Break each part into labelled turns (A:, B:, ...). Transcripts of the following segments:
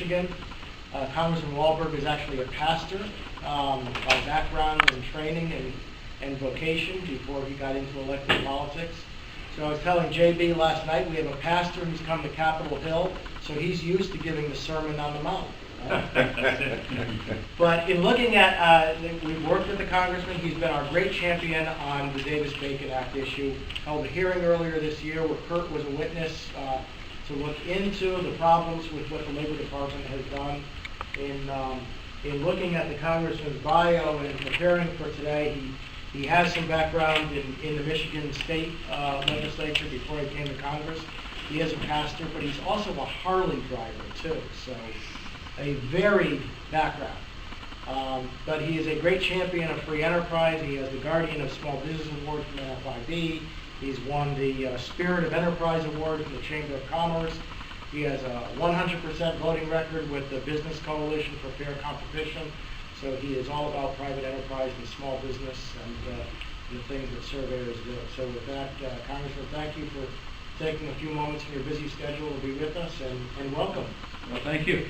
A: Michigan. Congressman Wahlberg is actually a pastor by background and training and vocation before he got into elected politics. So I was telling JB last night, we have a pastor who's come to Capitol Hill, so he's used to giving the Sermon on the Mount. But in looking at, we've worked with the congressman. He's been our great champion on the Davis-Bacon Act issue. Held a hearing earlier this year where Kurt was a witness to look into the problems with what the Labor Department has done. In looking at the congressman's bio and preparing for today, he has some background in the Michigan State legislature before he came to Congress. He is a pastor, but he's also a Harley driver too, so a varied background. But he is a great champion of free enterprise. He has the Guardian of Small Business Award from NFIB. He's won the Spirit of Enterprise Award from the Chamber of Commerce. He has a 100% voting record with the Business Coalition for Fair Competition. So he is all about private enterprise and small business and the things that surveyors do. So with that, Congressman, thank you for taking a few moments from your busy schedule to be with us, and welcome.
B: Well, thank you.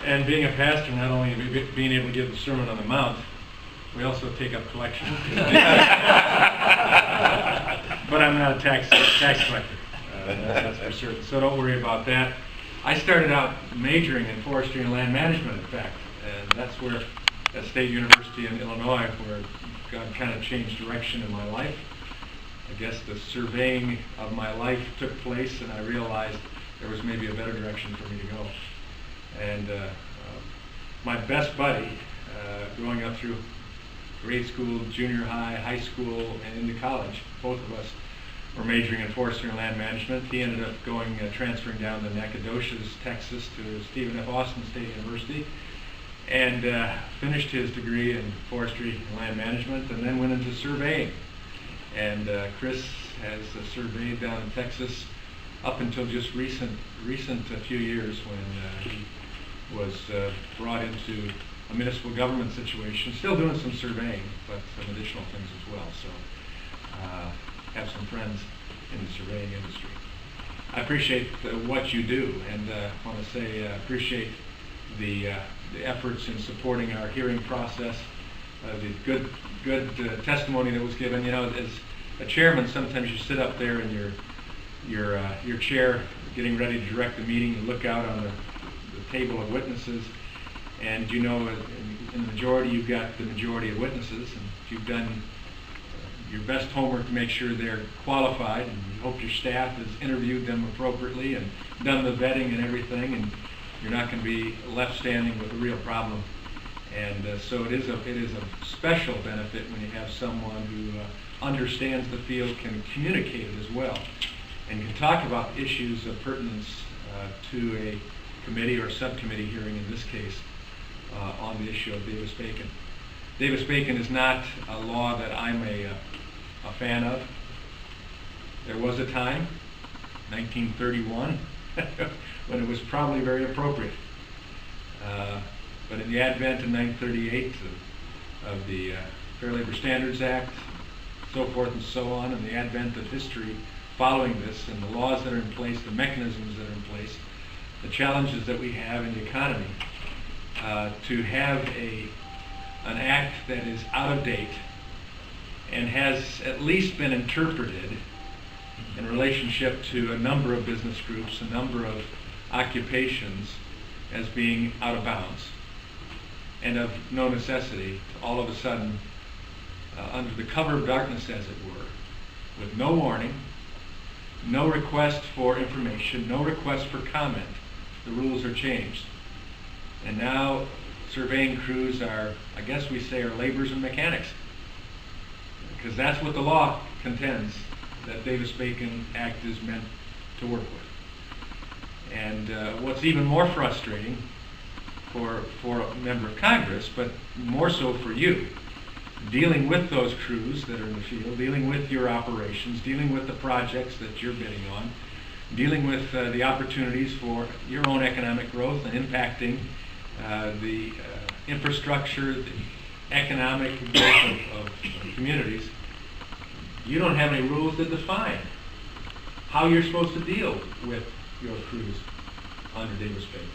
B: And being a pastor, not only being able to give the Sermon on the Mount, we also take up collections. But I'm not a tax collector. That's for certain. So don't worry about that. I started out majoring in forestry and land management, in fact, and that's where at State University in Illinois, where God kind of changed direction in my life. I guess the surveying of my life took place, and I realized there was maybe a better direction for me to go. And my best buddy, growing up through grade school, junior high, high school, and into college, both of us were majoring in forestry and land management. He ended up transferring down to Nacogdoches, Texas, to Stephen F. Austin State University, and finished his degree in forestry and land management, and then went into surveying. And Chris has surveyed down in Texas up until just recent few years when he was brought into a municipal government situation, still doing some surveying, but some additional things as well. So have some friends in the surveying industry. I appreciate what you do, and want to say appreciate the efforts in supporting our hearing process, the good testimony that was given. You know, as a chairman, sometimes you sit up there in your chair, getting ready to direct the meeting, and look out on the table of witnesses, and you know, in the majority, you've got the majority of witnesses, and if you've done your best homework to make sure they're qualified, and you hope your staff has interviewed them appropriately and done the vetting and everything, and you're not going to be left standing with a real problem. And so it is a special benefit when you have someone who understands the field, can communicate it as well, and can talk about issues of pertinence to a committee or subcommittee hearing, in this case, on the issue of Davis-Bacon. Davis-Bacon is not a law that I'm a fan of. There was a time, 1931, when it was probably very appropriate. But in the advent in 1938 of the Fair Labor Standards Act, so forth and so on, and the advent of history following this, and the laws that are in place, the mechanisms that are in place, the challenges that we have in the economy, to have an act that is out of date and has at least been interpreted in relationship to a number of business groups, a number of occupations, as being out of bounds and of no necessity to all of a sudden, under the cover of darkness, as it were, with no warning, no request for information, no request for comment, the rules are changed. And now surveying crews are, I guess we say, are laborers and mechanics, because that's what the law contends that Davis-Bacon Act is meant to work with. And what's even more frustrating for a member of Congress, but more so for you, dealing with those crews that are in the field, dealing with your operations, dealing with the projects that you're bidding on, dealing with the opportunities for your own economic growth and impacting the infrastructure, the economic growth of communities. You don't have any rules that define how you're supposed to deal with your crews under Davis-Bacon.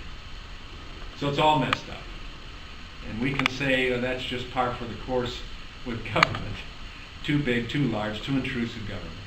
B: So it's all messed up. And we can say that's just par for the course with government. Too big, too large, too intrusive government.